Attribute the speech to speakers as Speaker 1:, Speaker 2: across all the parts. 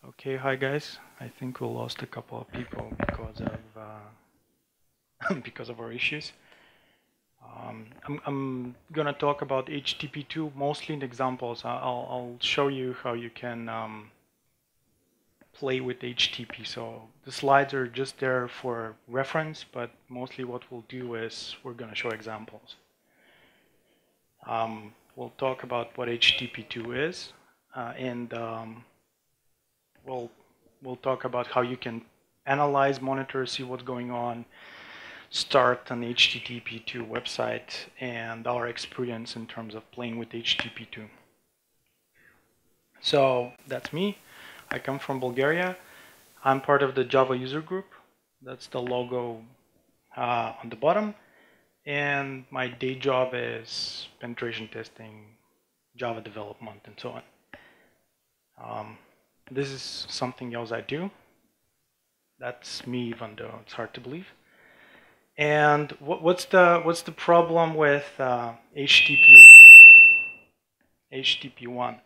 Speaker 1: Okay, hi guys. I think we lost a couple of people because of because of our issues. I'm gonna talk about HTTP2 mostly in examples. I'll show you how you can play with HTTP. So the slides are just there for reference, but mostly what we'll do is we're gonna show examples. We'll talk about what HTTP2 is, and we'll talk about how you can analyze, monitor, see what's going on, start an HTTP2 website, and our experience in terms of playing with HTTP2. So that's me. I come from Bulgaria. I'm part of the Java user group. That's the logo on the bottom. And my day job is penetration testing, Java development, and so on. This is something else I do. That's me, even though it's hard to believe. And what's the problem with HTTP1?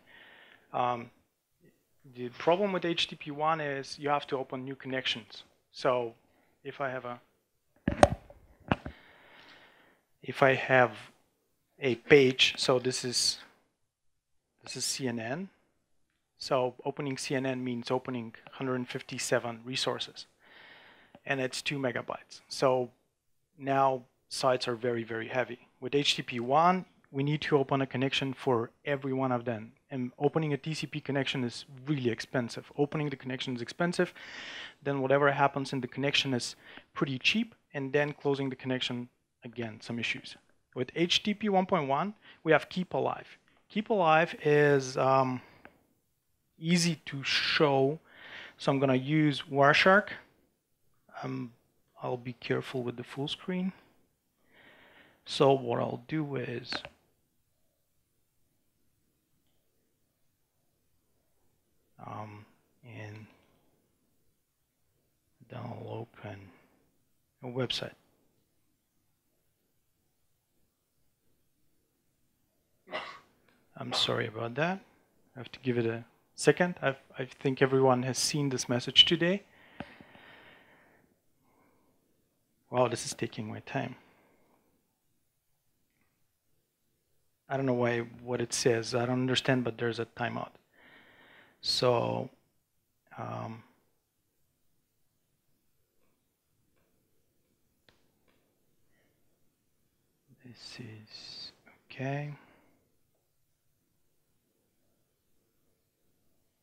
Speaker 1: The problem with HTTP1 is you have to open new connections. So if I have a page, so this is CNN. So opening CNN means opening 157 resources, and it's 2 megabytes. So now sites are very, very heavy. With HTTP1, we need to open a connection for every one of them. And opening a TCP connection is really expensive. Opening the connection is expensive. Then whatever happens in the connection is pretty cheap. And then closing the connection, again, some issues. With HTTP 1.1, we have Keep Alive. Keep Alive is easy to show. So I'm going to use Wireshark. I'll be careful with the full screen. So what I'll do is and then I'll open a website. I'm sorry about that. I have to give it a second. I think everyone has seen this message today. Wow, this is taking my time. I don't know what it says. I don't understand, but there's a timeout. So this is okay.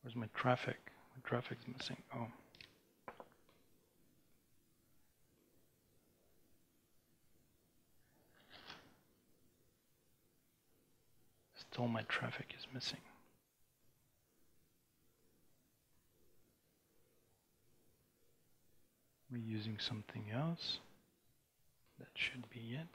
Speaker 1: Where's my traffic? My traffic is missing. Oh. Still my traffic is missing. We're using something else. That should be it.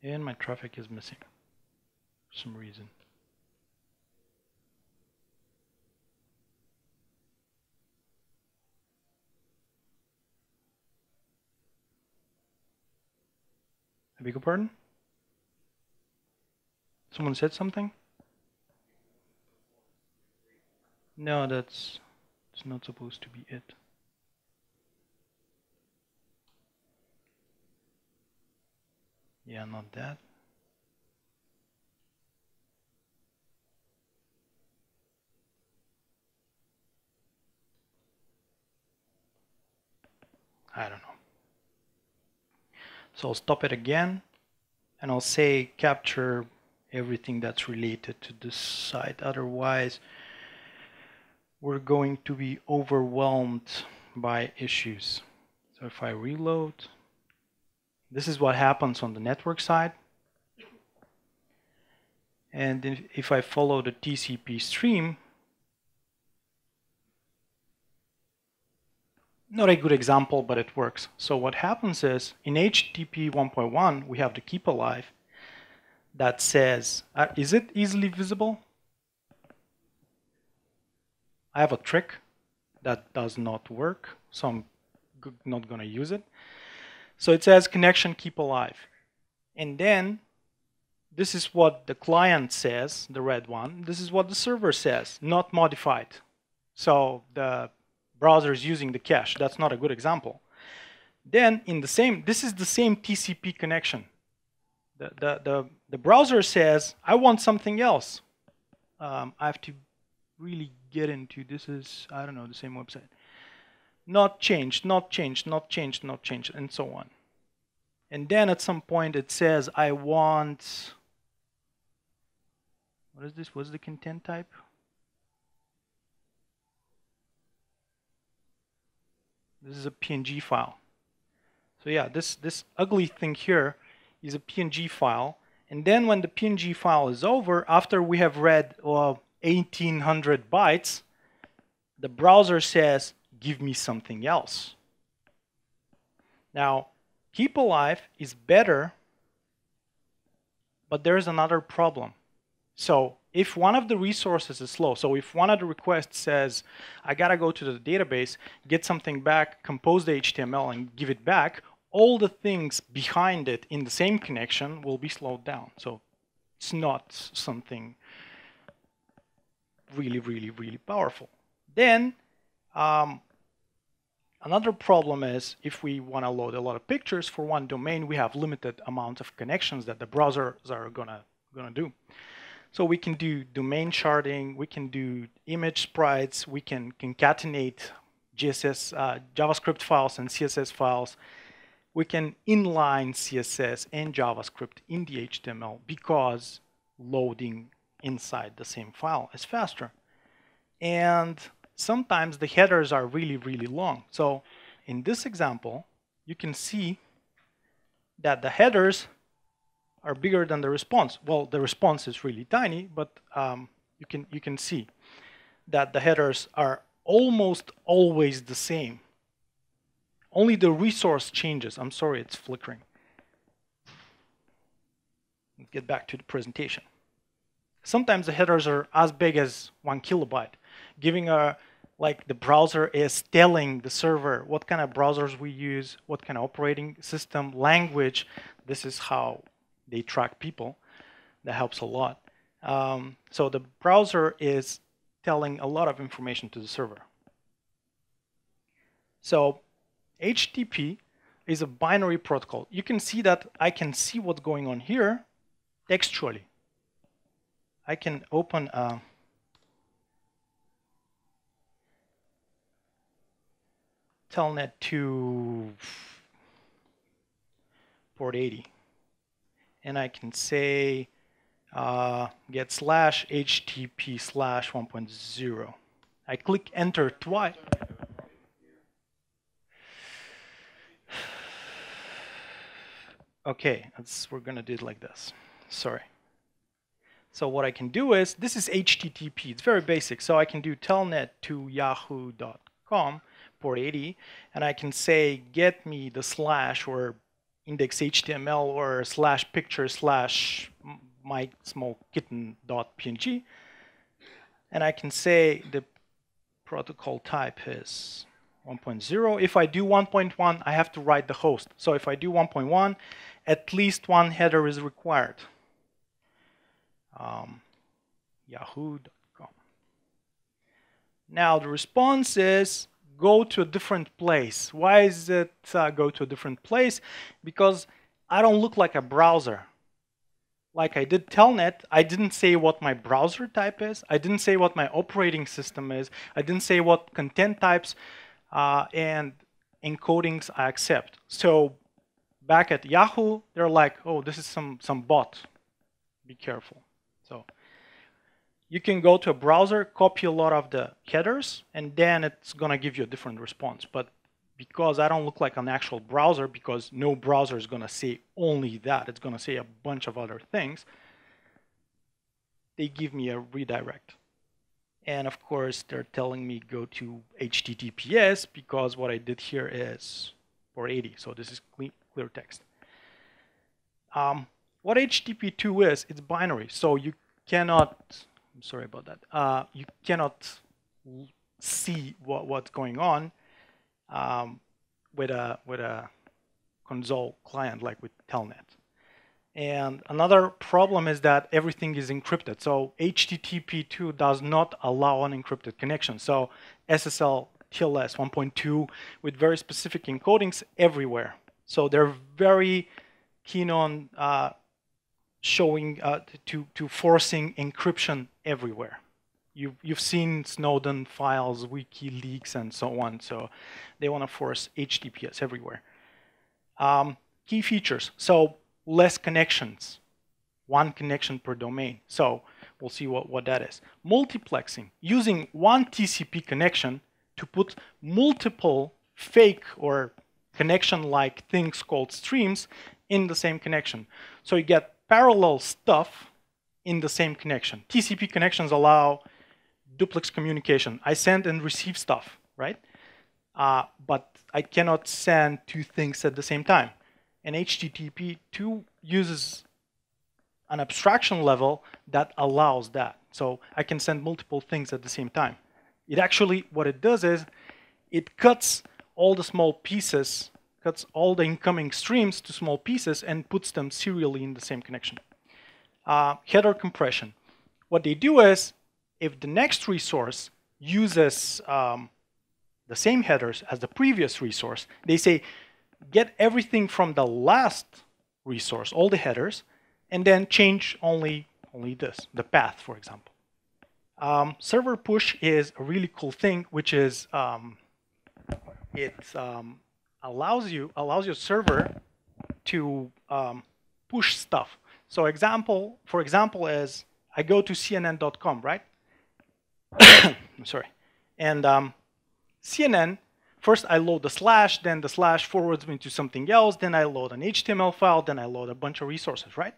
Speaker 1: And my traffic is missing for some reason. I beg your pardon? Someone said something? No, it's not supposed to be it. Yeah, not that. I don't know. So I'll stop it again, and I'll say capture everything that's related to this site. Otherwise, we're going to be overwhelmed by issues. So if I reload, this is what happens on the network side. And if I follow the TCP stream, not a good example, but it works. So what happens is, in HTTP 1.1, we have the Keep Alive that says, is it easily visible? I have a trick that does not work, so I'm not going to use it. So it says connection keep alive. And then this is what the client says, the red one. This is what the server says, not modified. So the browser is using the cache. That's not a good example. Then in the same, this is the same TCP connection. The browser says, I want something else. I have to really get into, this is, I don't know, the same website. Not changed, not changed, not changed, not changed, and so on. And then at some point it says, I want, what is this? What's the content type? This is a PNG file. So yeah, this ugly thing here is a PNG file. And then when the PNG file is over, after we have read 1800 bytes, the browser says, give me something else. Now, keep alive is better, but there's another problem. So if one of the resources is slow, so if one of the requests says, I gotta go to the database, get something back, compose the HTML and give it back, all the things behind it in the same connection will be slowed down. So it's not something really, really, really powerful. Then another problem is if we want to load a lot of pictures for one domain, we have limited amount of connections that the browsers are gonna do. So we can do domain sharding, we can do image sprites, we can concatenate JavaScript files and CSS files. We can inline CSS and JavaScript in the HTML because loading inside the same file is faster. And sometimes the headers are really, really long. So in this example, you can see that the headers are bigger than the response. Well, the response is really tiny, but you can see that the headers are almost always the same. Only the resource changes. I'm sorry, it's flickering. Let's get back to the presentation. Sometimes the headers are as big as 1 kilobyte, giving like the browser is telling the server what kind of browsers we use, what kind of operating system, language. This is how they track people. That helps a lot. So the browser is telling a lot of information to the server. So HTTP is a binary protocol. You can see that I can see what's going on here textually. I can open a telnet to port 80. And I can say get /HTTP/1.0. I click enter twice. Okay, we're gonna do it like this. Sorry. So what I can do is, this is HTTP, it's very basic. So I can do telnet to yahoo.com, port 80, and I can say get me the slash or index HTML or /picture/ my small kitten.png, and I can say the protocol type is 1.0. If I do 1.1, I have to write the host. So if I do 1.1, at least one header is required. Yahoo.com. Now the response is go to a different place. Why is it go to a different place? Because I don't look like a browser. Like I did telnet, I didn't say what my browser type is. I didn't say what my operating system is. I didn't say what content types and encodings I accept. So back at Yahoo, they're like, oh, this is some bot. Be careful. So you can go to a browser, copy a lot of the headers, and then it's going to give you a different response. But because I don't look like an actual browser, because no browser is going to say only that, it's going to say a bunch of other things, they give me a redirect. And of course, they're telling me go to HTTPS, because what I did here is port 80. So this is clear text. What Http2 is, it's binary. So you cannot, I'm sorry about that, you cannot see what's going on with a console client like with Telnet. And another problem is that everything is encrypted. So HTTP2 does not allow unencrypted connection. So SSL TLS 1.2 with very specific encodings everywhere. So they're very keen on showing to forcing encryption everywhere. You've seen Snowden files, WikiLeaks, and so on. So they want to force HTTPS everywhere. Key features. So less connections, one connection per domain. So we'll see what that is. Multiplexing, using one TCP connection to put multiple fake or connection-like things called streams in the same connection. So you get parallel stuff in the same connection. TCP connections allow duplex communication. I send and receive stuff, right? But I cannot send two things at the same time. And HTTP2 uses an abstraction level that allows that. So I can send multiple things at the same time. It actually, what it does is, it cuts all the small pieces, cuts all the incoming streams to small pieces and puts them serially in the same connection. Header compression. What they do is, if the next resource uses the same headers as the previous resource, they say, get everything from the last resource, all the headers, and then change only this, the path, for example. Server push is a really cool thing, which is it allows your server to push stuff. So for example, is I go to CNN.com, right? I'm sorry, and CNN. First, I load the slash, then the slash forwards me to something else, then I load an HTML file, then I load a bunch of resources, right?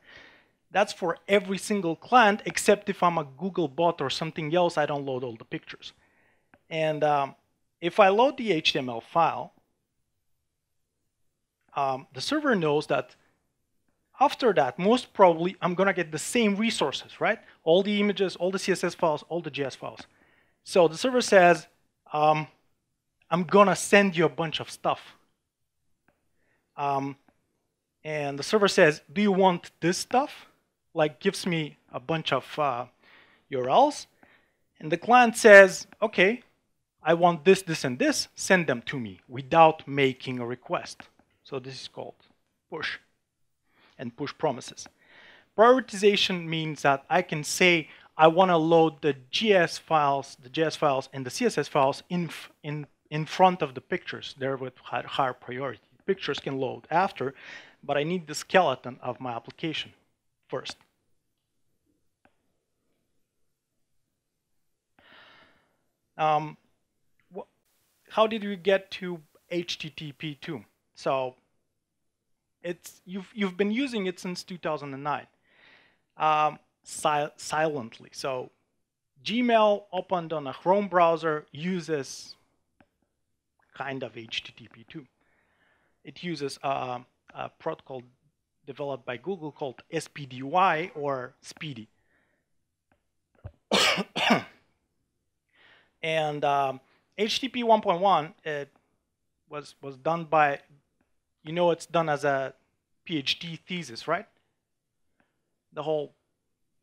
Speaker 1: That's for every single client, except if I'm a Google bot or something else, I don't load all the pictures. And if I load the HTML file, the server knows that after that, most probably, I'm going to get the same resources, right? All the images, all the CSS files, all the JS files. So the server says, I'm gonna send you a bunch of stuff. And the server says, do you want this stuff? Like gives me a bunch of URLs. And the client says, okay, I want this, this, and this, send them to me without making a request. So this is called push and push promises. Prioritization means that I can say, I want to load the JS files and the CSS files in front of the pictures. They're with higher priority. Pictures can load after, but I need the skeleton of my application first. How did we get to HTTP2? So you've been using it since 2009, silently. So Gmail opened on a Chrome browser uses kind of HTTP2. It uses a protocol developed by Google called SPDY or Speedy. And HTTP 1.1 it was done by, it's done as a PhD thesis, right? The whole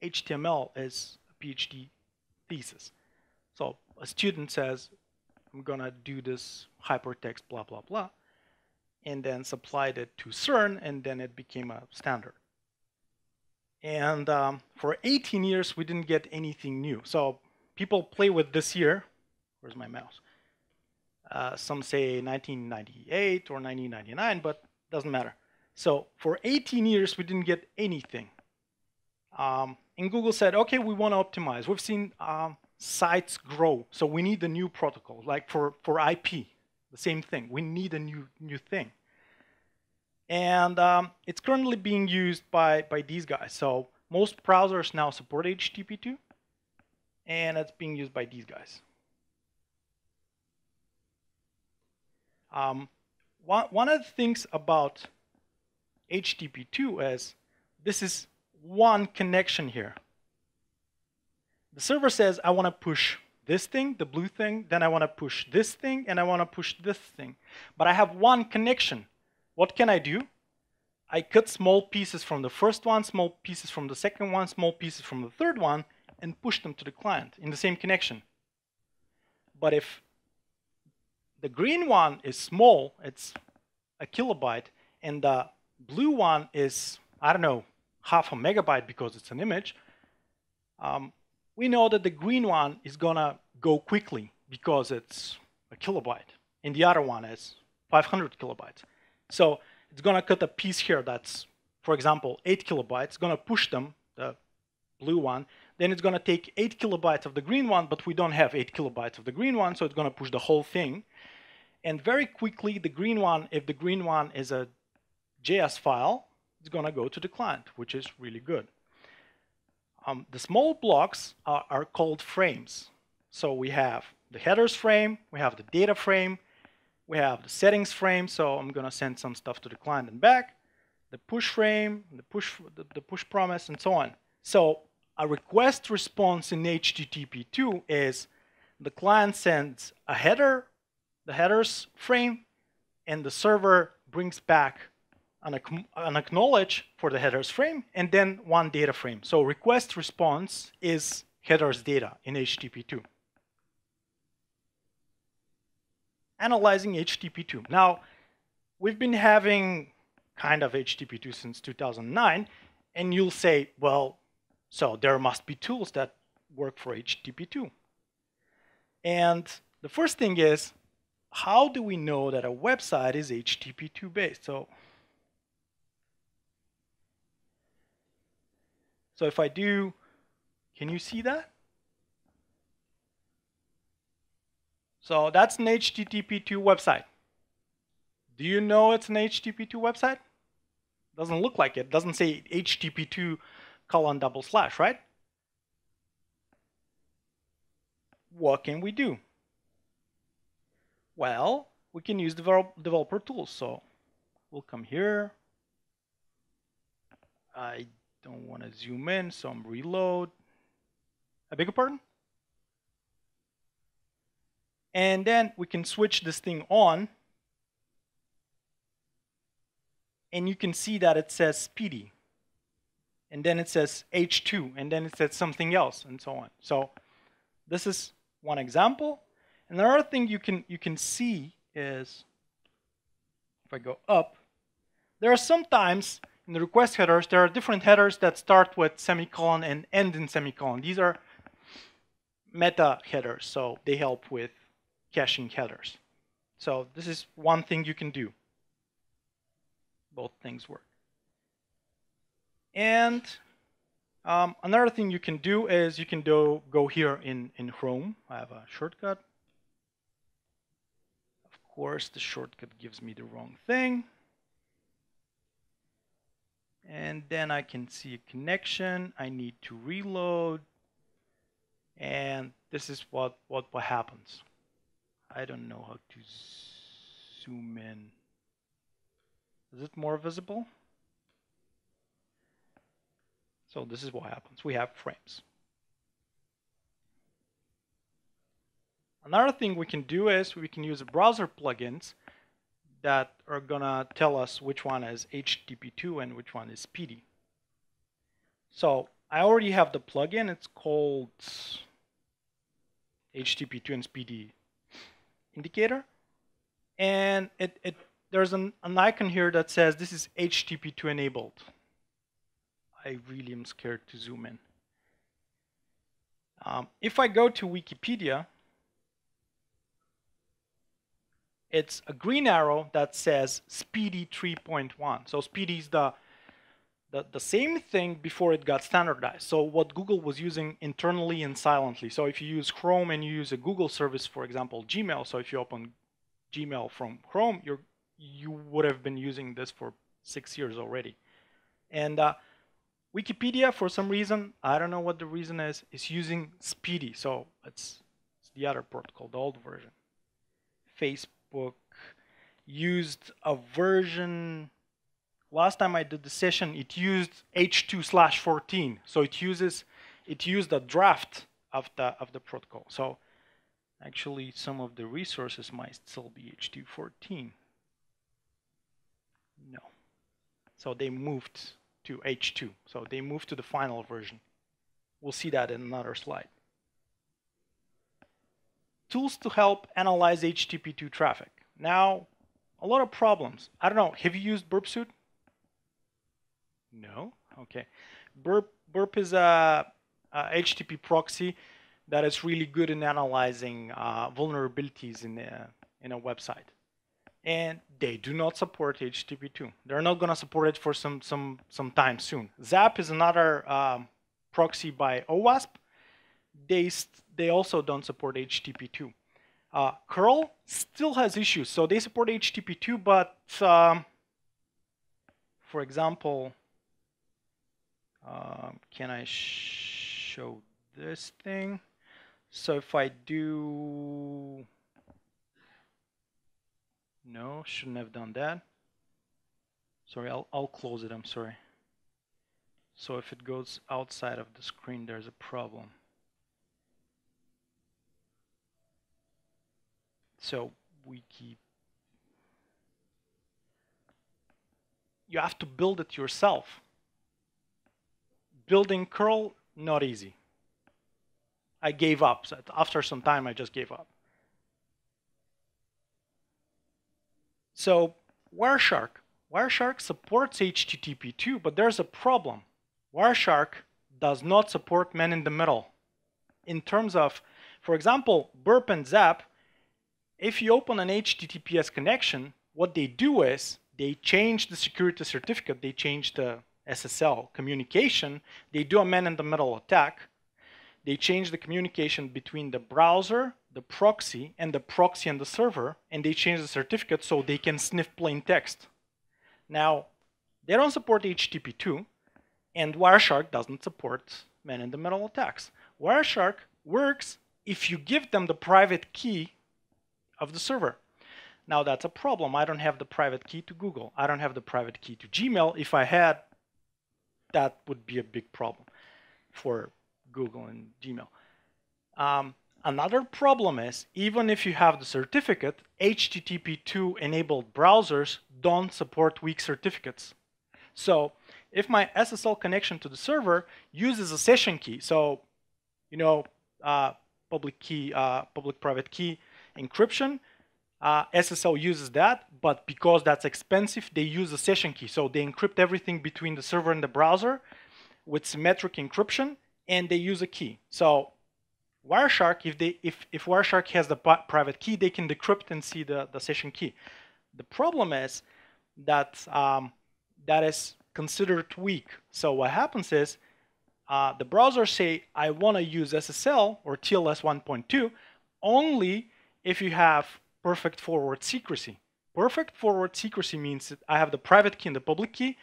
Speaker 1: HTML is a PhD thesis. So a student says, I'm gonna do this hypertext blah blah blah, and then supplied it to CERN, and then it became a standard. And for 18 years we didn't get anything new. So people play with this year. Where's my mouse? Some say 1998 or 1999, but doesn't matter. So for 18 years we didn't get anything. And Google said, okay, we want to optimize. We've seen sites grow, so we need a new protocol. Like for IP, the same thing. We need a new thing. And it's currently being used by these guys. So most browsers now support HTTP2, and it's being used by these guys. One of the things about HTTP2 is this is one connection here. The server says, I want to push this thing, the blue thing, then I want to push this thing, and I want to push this thing. But I have one connection. What can I do? I cut small pieces from the first one, small pieces from the second one, small pieces from the third one, and push them to the client in the same connection. But if the green one is small, it's a kilobyte, and the blue one is, I don't know, half a megabyte because it's an image, we know that the green one is gonna go quickly because it's a kilobyte, and the other one is 500 kilobytes. So it's gonna cut a piece here that's, for example, 8 kilobytes, it's gonna push them, the blue one, then it's gonna take 8 kilobytes of the green one, but we don't have 8 kilobytes of the green one, so it's gonna push the whole thing. And very quickly, the green one, if the green one is a JS file, it's gonna go to the client, which is really good. The small blocks are called frames. So we have the headers frame, we have the data frame, we have the settings frame, so I'm gonna send some stuff to the client and back, the push frame, the push promise, and so on. So a request response in HTTP2 is the client sends a header, the headers frame, and the server brings back an acknowledge for the headers frame, and then one data frame. So request response is headers data in HTTP2. Analyzing HTTP2. Now, we've been having kind of HTTP2 since 2009, and you'll say, well, so there must be tools that work for HTTP2. And the first thing is, how do we know that a website is HTTP2 based? So if I do, can you see that? So that's an HTTP2 website. Do you know it's an HTTP2 website? Doesn't look like it. Doesn't say HTTP2://, right? What can we do? Well, we can use developer tools. So we'll come here. I don't want to zoom in, so I'm reload. I beg your pardon? And then we can switch this thing on. And you can see that it says speedy. And then it says H2. And then it says something else, and so on. So this is one example. Another thing you can see is, if I go up, there are sometimes in the request headers, there are different headers that start with semicolon and end in semicolon. These are meta headers, so they help with caching headers. So this is one thing you can do. Both things work. And another thing you can do is you can go here in Chrome. I have a shortcut. Of course, the shortcut gives me the wrong thing. And then I can see a connection. I need to reload. And this is what happens. I don't know how to zoom in. Is it more visible? So this is what happens. We have frames. Another thing we can do is we can use browser plugins that are gonna tell us which one is HTTP2 and which one is speedy. So I already have the plugin. It's called HTTP2 and speedy indicator. And there's an icon here that says this is HTTP2 enabled. I really am scared to zoom in. If I go to Wikipedia, it's a green arrow that says speedy 3.1. So speedy is the same thing before it got standardized. So what Google was using internally and silently. So if you use Chrome and you use a Google service, for example, Gmail. So if you open Gmail from Chrome, you would have been using this for 6 years already. And Wikipedia, for some reason, I don't know what the reason is using speedy. So it's the other protocol, the old version. Facebook used a version. Last time I did the session, it used H2/14. So it used a draft of the protocol. So Actually, some of the resources might still be H214. No. So they moved to H2. So they moved to the final version. We'll see that in another slide. Tools to help analyze HTTP2 traffic. Now, a lot of problems. I don't know, have you used burp-suite? No? Okay. Burp is a HTTP proxy that is really good in analyzing vulnerabilities in a website. And they do not support HTTP2. They're not going to support it for some time soon. ZAP is another proxy by OWASP. They also don't support HTTP2. curl still has issues. So they support HTTP2, but for example, can I show this thing? So if I do, no, shouldn't have done that. Sorry, I'll close it, I'm sorry. So if it goes outside of the screen, there's a problem. So you have to build it yourself. Building curl, not easy. I gave up. So after some time, I just gave up. So Wireshark supports HTTP2, but there's a problem. Wireshark does not support man-in-the-middle. In terms of, for example, burp and zap, if you open an HTTPS connection, what they do is they change the security certificate, they change the SSL communication, they do a man-in-the-middle attack, they change the communication between the browser, the proxy and the server, and they change the certificate so they can sniff plain text. Now, they don't support HTTP2, and Wireshark doesn't support man-in-the-middle attacks. Wireshark works if you give them the private key of the server. Now that's a problem. I don't have the private key to Google. I don't have the private key to Gmail. If I had, that would be a big problem for Google and Gmail. Another problem is, even if you have the certificate, HTTP2 enabled browsers don't support weak certificates. So if my SSL connection to the server uses a session key, so you know, public private key encryption, SSL uses that, but because that's expensive, they use a session key. So they encrypt everything between the server and the browser with symmetric encryption, and they use a key. So Wireshark, if Wireshark has the private key, they can decrypt and see the session key. The problem is that that is considered weak. So what happens is the browsers say, I want to use SSL or TLS 1.2 only if you have perfect forward secrecy. Perfect forward secrecy means that I have the private key and the public key,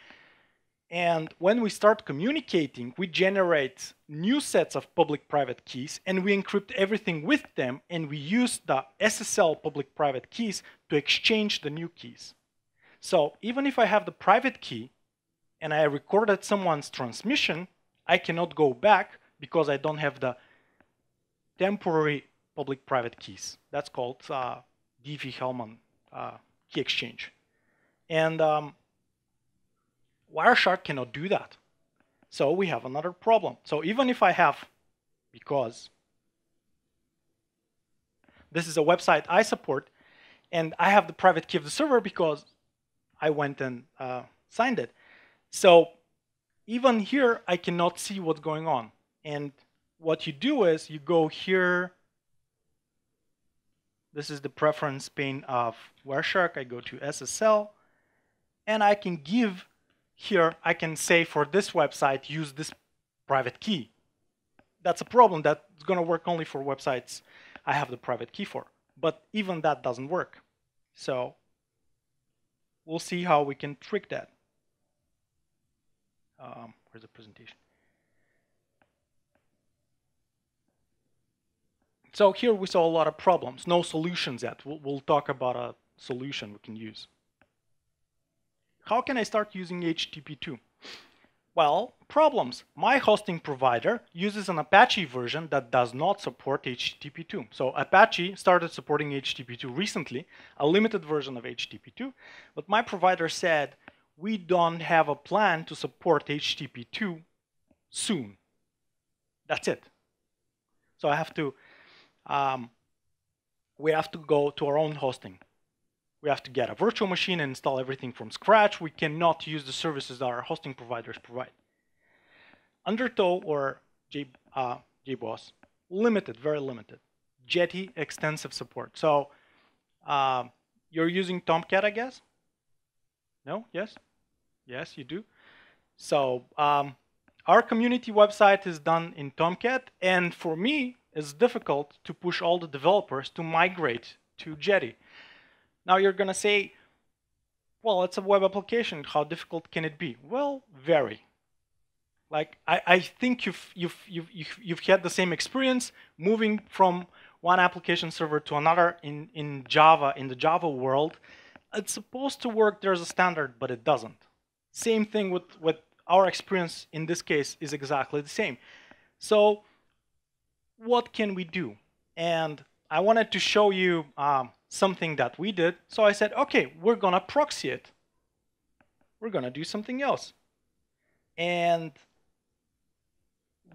Speaker 1: and when we start communicating, we generate new sets of public-private keys, and we encrypt everything with them, and we use the SSL public-private keys to exchange the new keys. So even if I have the private key, and I recorded someone's transmission, I cannot go back because I don't have the temporary public-private keys. That's called Diffie-Hellman key exchange. And Wireshark cannot do that. So we have another problem. So even if I have, because this is a website I support, and I have the private key of the server because I went and signed it. So even here, I cannot see what's going on. And what you do is you go here. This is the preference pane of Wireshark. I go to SSL, and I can give here, I can say for this website, use this private key. That's a problem. That's going to work only for websites I have the private key for. But even that doesn't work. So we'll see how we can trick that. Where's the presentation? So here we saw a lot of problems. No solutions yet. We'll talk about a solution we can use. How can I start using HTTP2? Well, problems. My hosting provider uses an Apache version that does not support HTTP2. So Apache started supporting HTTP2 recently, a limited version of HTTP2, but my provider said, we don't have a plan to support HTTP2 soon. That's it. So we have to go to our own hosting. We have to get a virtual machine and install everything from scratch. We cannot use the services that our hosting providers provide. Undertow or JBoss, limited, very limited. Jetty, extensive support. So you're using Tomcat, I guess? No? Yes? Yes, you do. So our community website is done in Tomcat, and for me, it's difficult to push all the developers to migrate to Jetty. Now you're going to say, well, it's a web application. How difficult can it be? Well, very. Like I think you've had the same experience moving from one application server to another in Java, in the Java world. It's supposed to work. There's a standard, but it doesn't. Same thing with our experience in this case is exactly the same. So what can we do? And I wanted to show you something that we did. So I said, okay, we're gonna proxy it. We're gonna do something else. And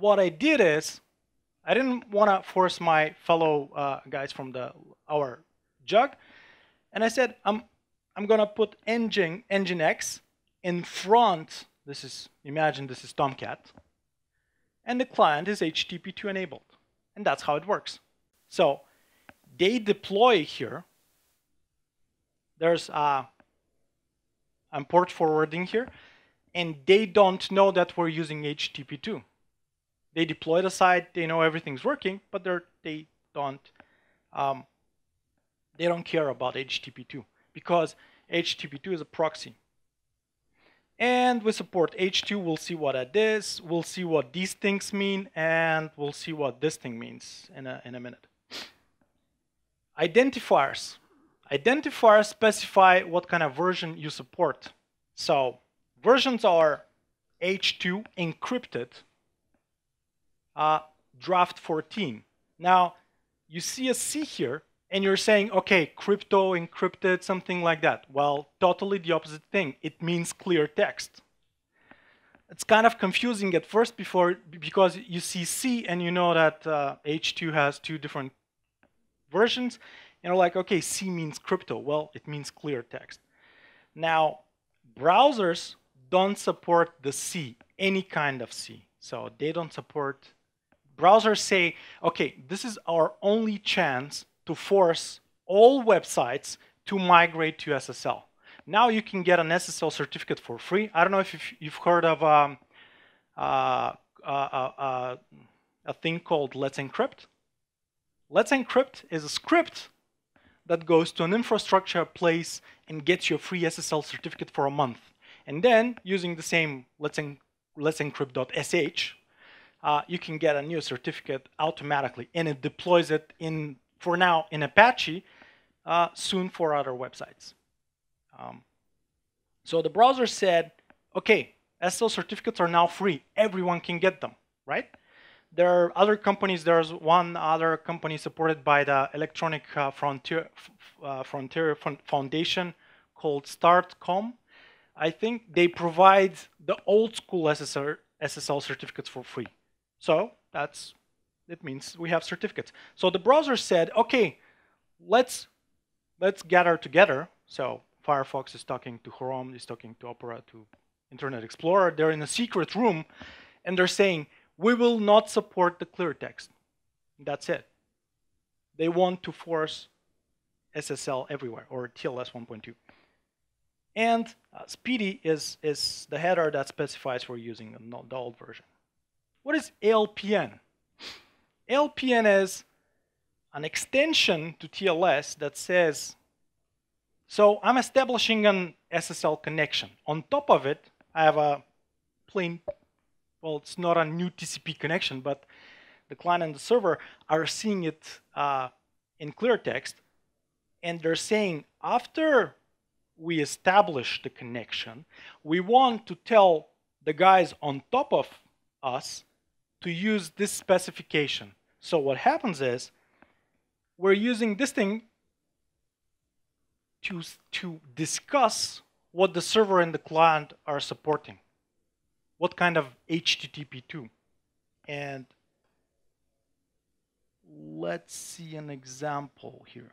Speaker 1: what I did is, I didn't want to force my fellow guys from our jug, and I said, I'm gonna put Nginx in front. Imagine this is Tomcat, and the client is HTTP2 enabled, and that's how it works. So they deploy here. There's I'm port forwarding here, and they don't know that we're using HTTP2. They deploy the site, they know everything's working, but they don't care about HTTP2 because HTTP2 is a proxy. And we support H2. We'll see what that is. We'll see what these things mean, and we'll see what this thing means in a minute. Identifiers. Identifiers specify what kind of version you support. So versions are H2 encrypted. Draft 14. Now, you see a C here, and you're saying, okay, crypto, encrypted, something like that. Well, totally the opposite thing. It means clear text. It's kind of confusing at first because you see C and you know that H2 has two different versions. And you're like, okay, C means crypto. Well, it means clear text. Now, browsers don't support the C, any kind of C. So they don't support. Browsers say, okay, this is our only chance to force all websites to migrate to SSL. Now you can get an SSL certificate for free. I don't know if you've heard of a thing called Let's Encrypt. Let's Encrypt is a script that goes to an infrastructure place and gets you a free SSL certificate for a month. And then, using the same Let's Encrypt.sh, you can get a new certificate automatically, and it deploys it for now in Apache, soon for other websites. So the browser said, okay, SSL certificates are now free. Everyone can get them, right? There are other companies. There's one other company supported by the Electronic Frontier Foundation called Start.com. I think they provide the old school SSL certificates for free. So it means we have certificates. So the browser said, okay, let's gather together. So Firefox is talking to Chrome, is talking to Opera, to Internet Explorer. They're in a secret room, and they're saying, we will not support the clear text. That's it. They want to force SSL everywhere, or TLS 1.2. And Speedy is the header that specifies we're using the old version. What is ALPN? ALPN is an extension to TLS that says, so I'm establishing an SSL connection. On top of it, I have a plain, well, it's not a new TCP connection, but the client and the server are seeing it in clear text, and they're saying, after we establish the connection, we want to tell the guys on top of us to use this specification. So what happens is we're using this thing to discuss what the server and the client are supporting, what kind of HTTP2. And let's see an example here.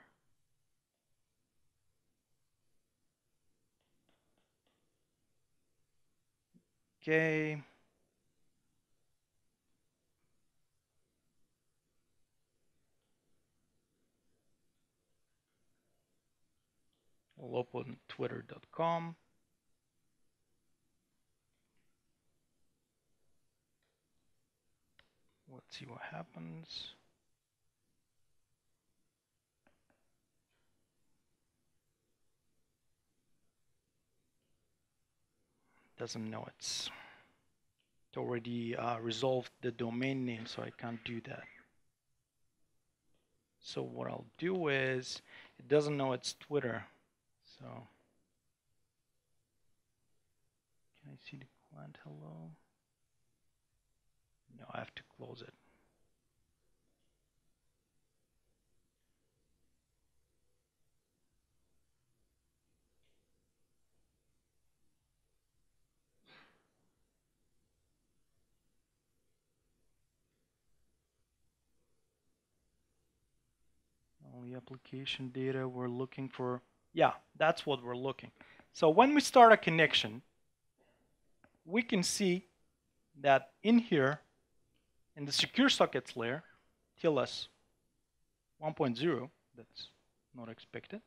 Speaker 1: Okay. We'll open twitter.com. Let's see what happens. Doesn't know it's already resolved the domain name, so I can't do that. So what I'll do is, it doesn't know it's Twitter. So, can I see the client hello? No, I have to close it. Only application data we're looking for. Yeah, that's what we're looking. So when we start a connection, we can see that in here, in the secure sockets layer, TLS 1.0, that's not expected,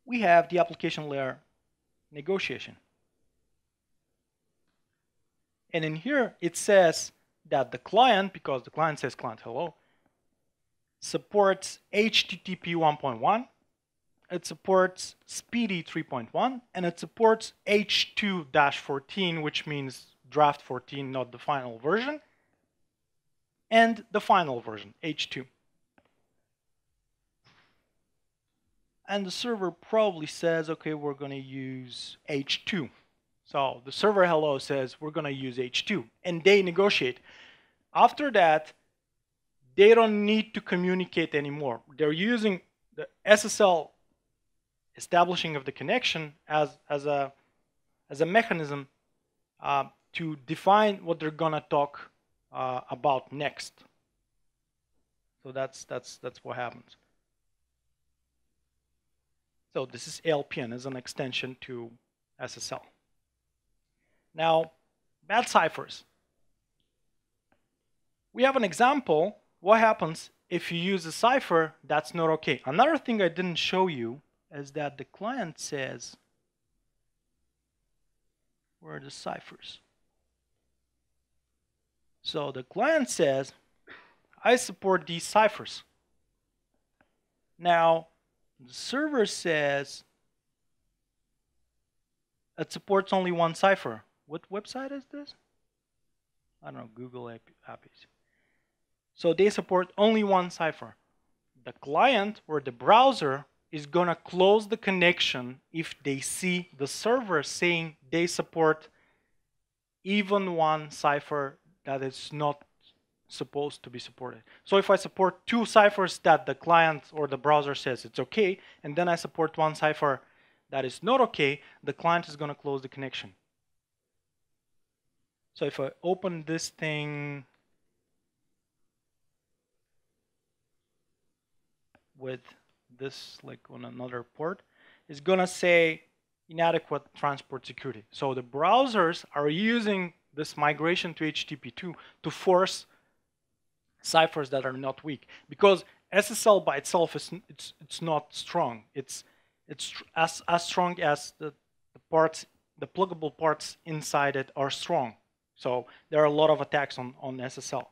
Speaker 1: we have the application layer negotiation. And in here, it says that the client, because the client says client hello, supports HTTP 1.1, it supports Speedy 3.1, and it supports H2-14, which means draft 14, not the final version, and the final version, H2. And the server probably says, okay, we're going to use H2. So the server hello says, we're going to use H2, and they negotiate. After that, they don't need to communicate anymore. They're using the SSL establishing of the connection as a mechanism to define what they're gonna talk about next. So that's what happens. So this is ALPN as an extension to SSL. Now, bad ciphers. We have an example. What happens if you use a cipher that's not okay? Another thing I didn't show you is that the client says, where are the ciphers? So the client says, I support these ciphers. Now, the server says it supports only one cipher. What website is this? I don't know, Google APIs. So they support only one cipher. The client or the browser is going to close the connection if they see the server saying they support even one cipher that is not supposed to be supported. So if I support two ciphers that the client or the browser says it's okay, and then I support one cipher that is not okay, the client is going to close the connection. So if I open this thing with this, like on another port, it's going to say inadequate transport security. So the browsers are using this migration to HTTP2 to force ciphers that are not weak, because SSL by itself is it's not strong. It's as strong as the parts, the pluggable parts inside it are strong. So there are a lot of attacks on SSL.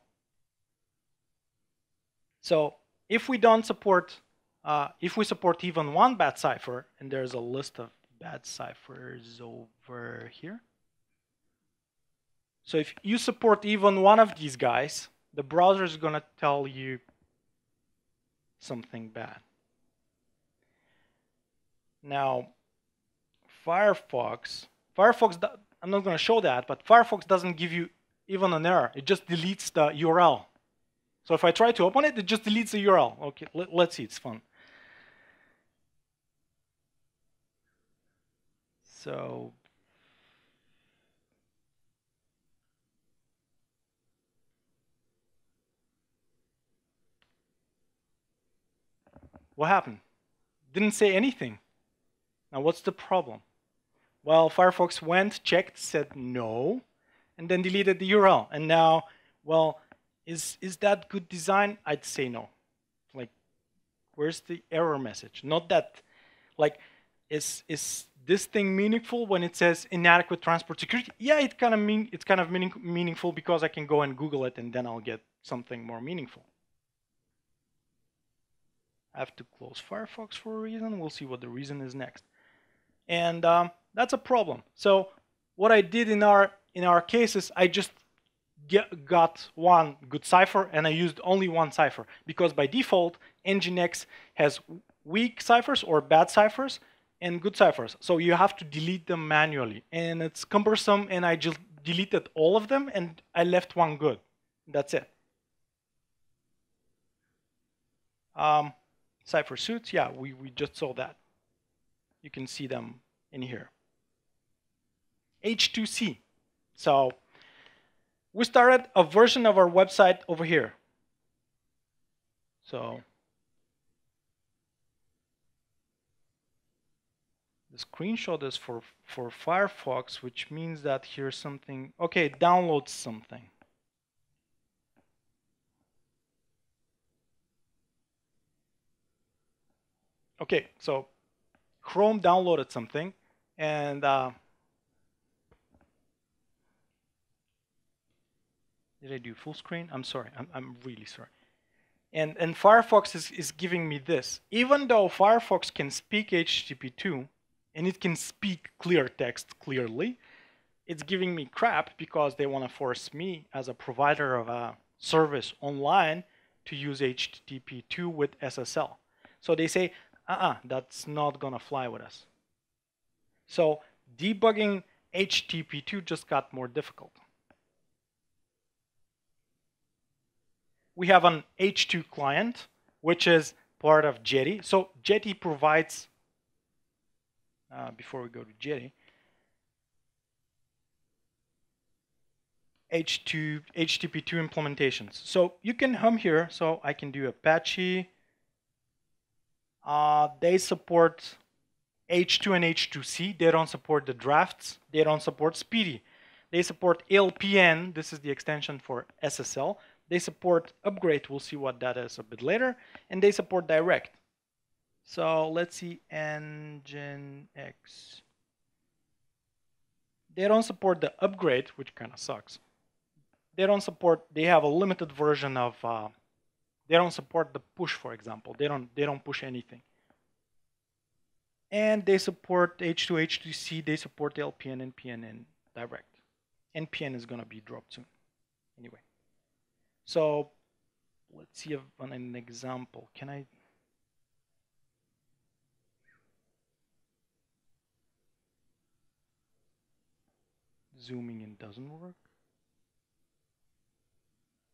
Speaker 1: So if we don't support, if we support even one bad cipher, and there's a list of bad ciphers over here. So if you support even one of these guys, the browser is going to tell you something bad. Now, Firefox, I'm not going to show that, but Firefox doesn't give you even an error. It just deletes the URL. So if I try to open it, it just deletes the URL. Okay, let's see, it's fun. So what happened? Didn't say anything. Now what's the problem? Well, Firefox went, checked, said no, and then deleted the URL. And now, well, is that good design? I'd say no. Like, where's the error message? Not that, like, is this thing meaningful when it says inadequate transport security? Yeah, it's kind of meaningful because I can go and Google it and then I'll get something more meaningful. I have to close Firefox for a reason. We'll see what the reason is next. And that's a problem. So what I did in our cases, I just got one good cipher and I used only one cipher because by default Nginx has weak ciphers or bad ciphers and good ciphers. So you have to delete them manually and it's cumbersome, and I just deleted all of them and I left one good. That's it. Cipher suits, yeah, we just saw that. You can see them in here. H2C. So we started a version of our website over here. So the screenshot is for Firefox, which means that here's something. Okay, it downloads something. Okay, so Chrome downloaded something, and did I do full screen? I'm sorry. I'm really sorry. And Firefox is giving me this. Even though Firefox can speak HTTP2 and it can speak clear text clearly, it's giving me crap because they want to force me as a provider of a service online to use HTTP2 with SSL. So they say, that's not gonna fly with us. So debugging HTTP2 just got more difficult. We have an H2 client, which is part of Jetty. So Jetty provides, before we go to Jetty, HTTP2 implementations. So you can come here. So I can do Apache. They support H2 and H2C. They don't support the drafts. They don't support Speedy. They support LPN. This is the extension for SSL. They support upgrade. We'll see what that is a bit later. And they support direct. So let's see Nginx. They don't support the upgrade, which kind of sucks. They don't support, they have a limited version of, they don't support the push, for example. They don't push anything. And they support H2, H2C. They support LPN, NPN, and direct. NPN is going to be dropped soon. Anyway. So let's see an example. Can I? Zooming in doesn't work.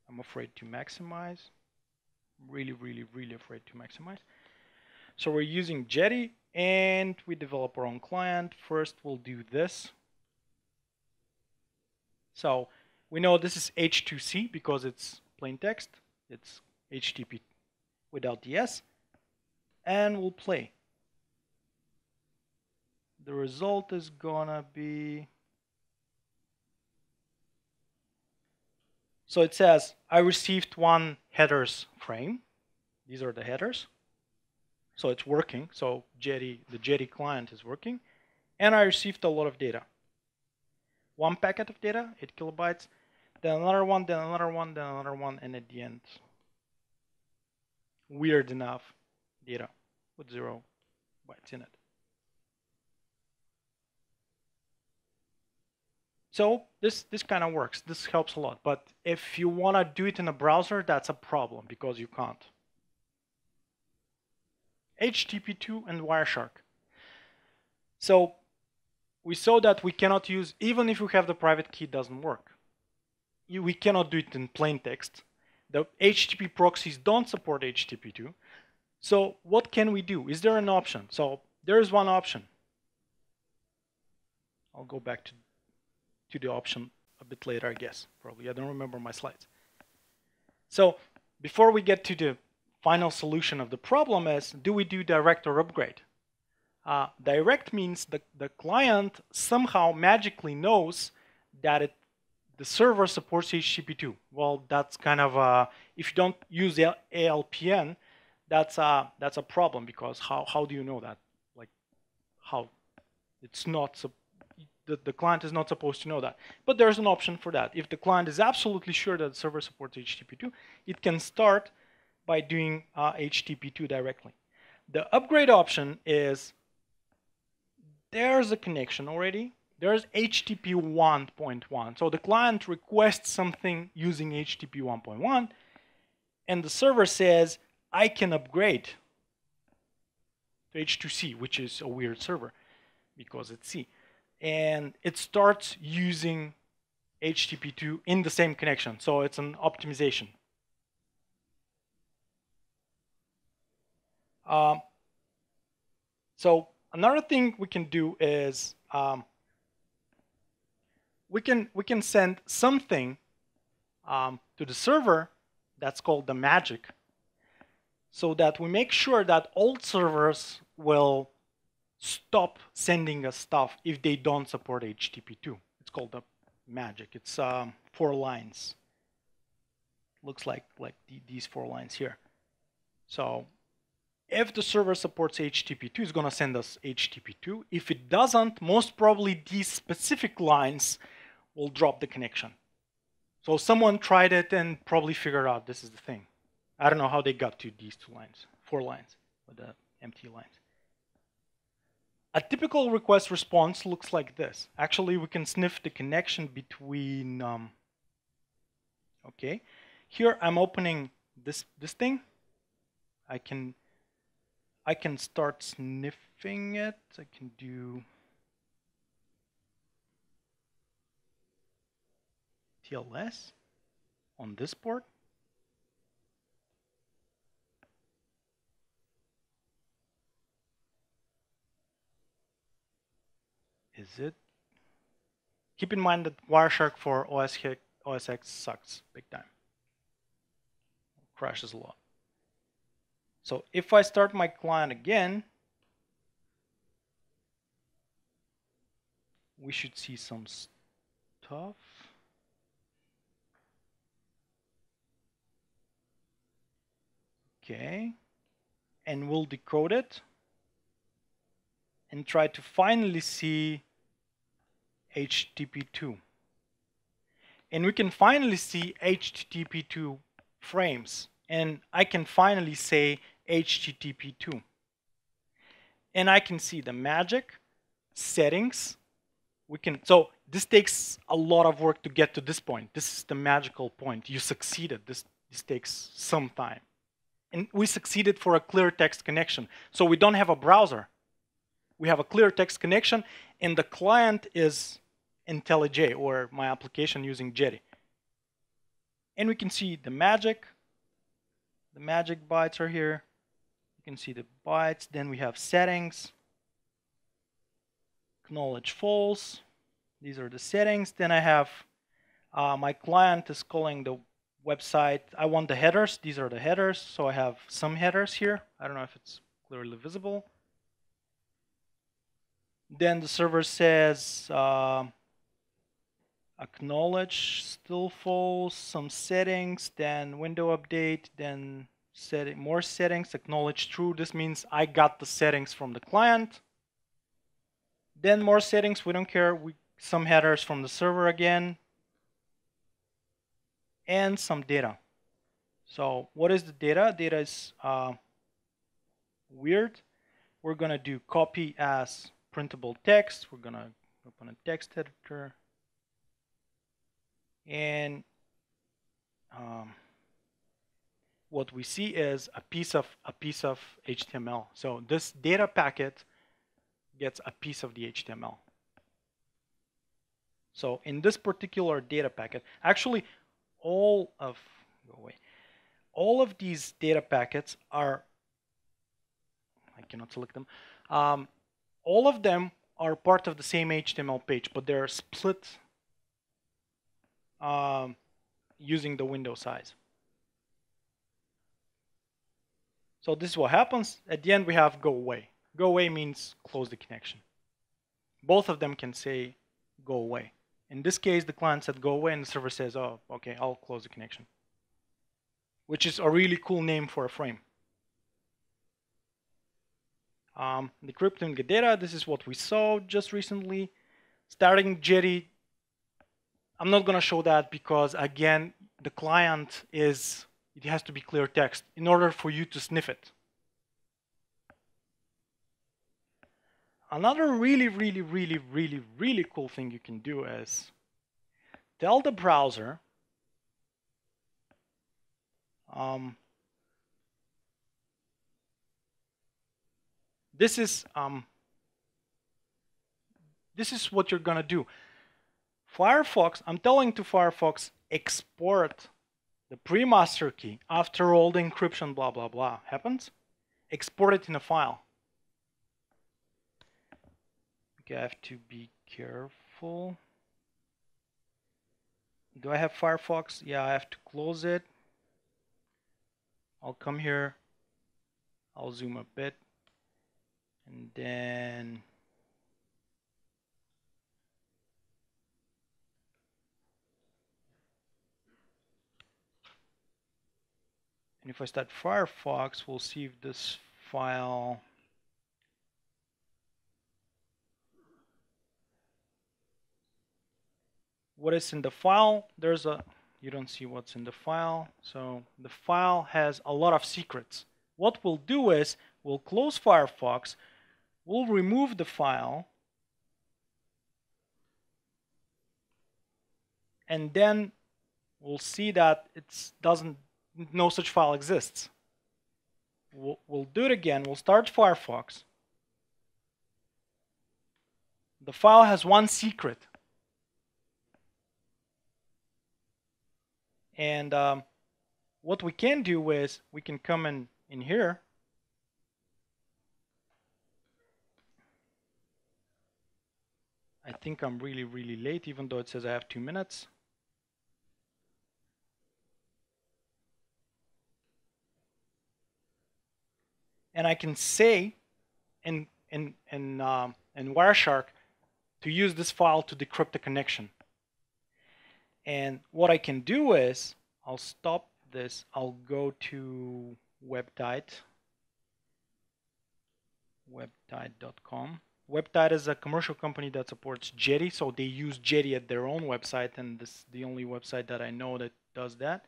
Speaker 1: I'm afraid to maximize. Really, really, really afraid to maximize. So we're using Jetty and we develop our own client. First, we'll do this. So we know this is H2C because it's plain text. It's HTTP without the S. And we'll play. The result is gonna be, so it says I received one headers frame. These are the headers. So it's working. So the Jetty client is working. And I received a lot of data. One packet of data, 8 kilobytes, then another one, then another one, then another one, and at the end, weird enough, data with 0 bytes in it. So this kind of works. This helps a lot. But if you want to do it in a browser, that's a problem because you can't. HTTP2 and Wireshark. So we saw that we cannot use, even if we have the private key, it doesn't work. We cannot do it in plain text. The HTTP proxies don't support HTTP2. So what can we do? Is there an option? So there is one option. I'll go back to the option a bit later, I guess. Probably, I don't remember my slides. So before we get to the final solution of the problem is, do we do direct or upgrade? Direct means the client somehow magically knows that the server supports HTTP2. Well, that's kind of if you don't use ALPN, that's a problem, because how do you know that? Like, how? It's not the client is not supposed to know that. But there's an option for that. If the client is absolutely sure that the server supports HTTP2, it can start by doing HTTP2 directly. The upgrade option is, there's a connection already. There's HTTP 1.1. So the client requests something using HTTP 1.1, and the server says, I can upgrade to H2C, which is a weird server because it's C. And it starts using HTTP2 in the same connection. So it's an optimization. So another thing we can do is we can send something to the server that's called the magic, so that we make sure that old servers will stop sending us stuff if they don't support HTTP2. It's called the magic. It's 4 lines. Looks like these 4 lines here. So if the server supports HTTP2, it's going to send us HTTP2. If it doesn't, most probably these specific lines will drop the connection. So someone tried it and probably figured out this is the thing. I don't know how they got to these 2 lines, 4 lines, with the empty lines. A typical request response looks like this. Actually, we can sniff the connection between, okay. Here I'm opening this thing. I can start sniffing it. I can do TLS on this port. Is it? Keep in mind that Wireshark for OS X sucks big time. It crashes a lot. So if I start my client again, we should see some stuff. Okay. And we'll decode it and try to finally see HTTP2. And we can finally see HTTP2 frames. And I can finally say HTTP2. And I can see the magic, settings. So this takes a lot of work to get to this point. This is the magical point. You succeeded. This takes some time. And we succeeded for a clear text connection. So we don't have a browser. We have a clear text connection, and the client is IntelliJ, or my application using Jetty. And we can see the magic. The magic bytes are here. You can see the bytes. Then we have settings. Acknowledge false. These are the settings. Then I have my client is calling the website. I want the headers. These are the headers. So I have some headers here. I don't know if it's clearly visible. Then the server says acknowledge, still false, some settings, then window update, then more settings, acknowledge true. This means I got the settings from the client. Then more settings, we don't care. Some headers from the server again. And some data. So what is the data? Data is weird. We're going to do copy as printable text. We're going to open a text editor. And what we see is a piece of HTML. So this data packet gets a piece of the HTML. So in this particular data packet, actually all of these data packets are, I cannot select them, all of them are part of the same HTML page, but they're split using the window size. So this is what happens. At the end we have go away. Go away means close the connection. Both of them can say go away. In this case, the client said go away, and the server says, oh, okay, I'll close the connection. Which is a really cool name for a frame. Decrypting the data, this is what we saw just recently. Starting Jetty, I'm not going to show that because, again, the client is, it has to be clear text in order for you to sniff it. Another really cool thing you can do is tell the browser this is what you're gonna do. Firefox, I'm telling to Firefox, export the pre-master key after all the encryption blah blah blah happens. Export it in a file. Okay, I have to be careful. Do I have Firefox? Yeah, I have to close it. I'll come here. I'll zoom a bit. And then and if I start Firefox, we'll see if this file what is in the file. There's a, you don't see what's in the file, so the file has a lot of secrets. What we'll do is we'll close Firefox, we'll remove the file, and then we'll see that it's no such file exists. We'll do it again. We'll start Firefox. The file has one secret. And what we can do is we can come in here. I think I'm really late, even though it says I have 2 minutes. And I can say in Wireshark to use this file to decrypt the connection. And what I can do is I'll stop this. I'll go to webtide.com. Webtide is a commercial company that supports Jetty, so they use Jetty at their own website, and this is the only website that I know that does that.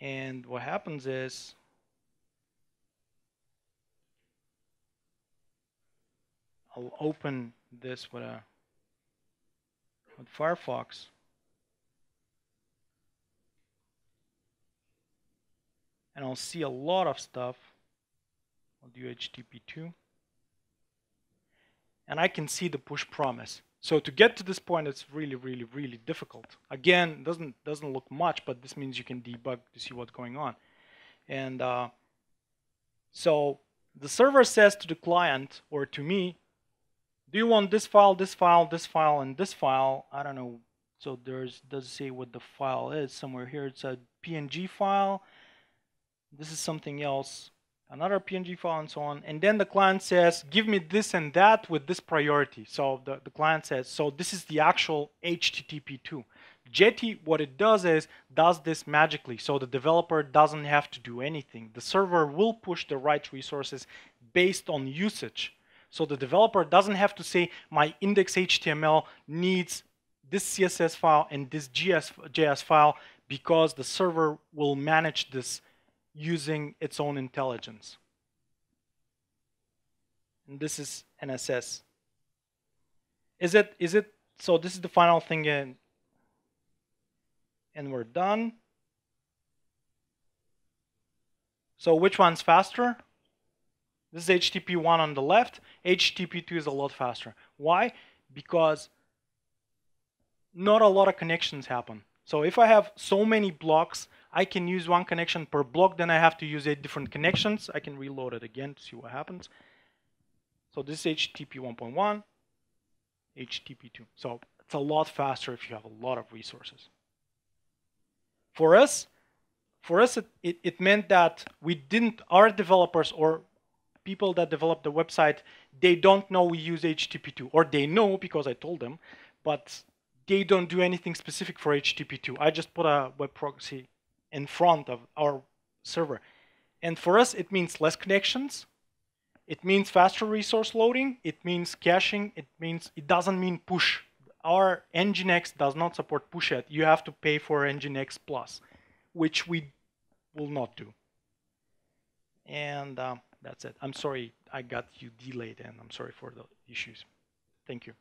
Speaker 1: And what happens is I'll open this with Firefox. And I'll see a lot of stuff. I'll do Http2. And I can see the push promise. So to get to this point, it's really difficult. Again, doesn't look much, but this means you can debug to see what's going on. And so the server says to the client or to me, do you want this file, this file, this file, and this file? I don't know. So does say what the file is somewhere here. It's a PNG file. This is something else, another PNG file, and so on. And then the client says, give me this and that with this priority. So the client says, so this is the actual HTTP2. Jetty, what it does is, does this magically. So the developer doesn't have to do anything. The server will push the right resources based on usage. So the developer doesn't have to say, my index.html needs this CSS file and this JS file, because the server will manage this using its own intelligence. And this is NSS. Is it so this is the final thing, and we're done. So which one's faster? This is HTTP1 on the left. HTTP2 is a lot faster. Why? Because not a lot of connections happen. So if I have so many blocks, I can use one connection per block, then I have to use 8 different connections. I can reload it again to see what happens. So this is HTTP 1.1, HTTP 2. So it's a lot faster if you have a lot of resources. For us, it meant that our developers or people that develop the website, they don't know we use HTTP2, or they know because I told them, but they don't do anything specific for HTTP2. I just put a web proxy in front of our server. And for us, it means less connections. It means faster resource loading. It means caching. It doesn't mean push. Our Nginx does not support push yet. You have to pay for Nginx Plus, which we will not do. And that's it. I'm sorry I got you delayed, and I'm sorry for the issues. Thank you.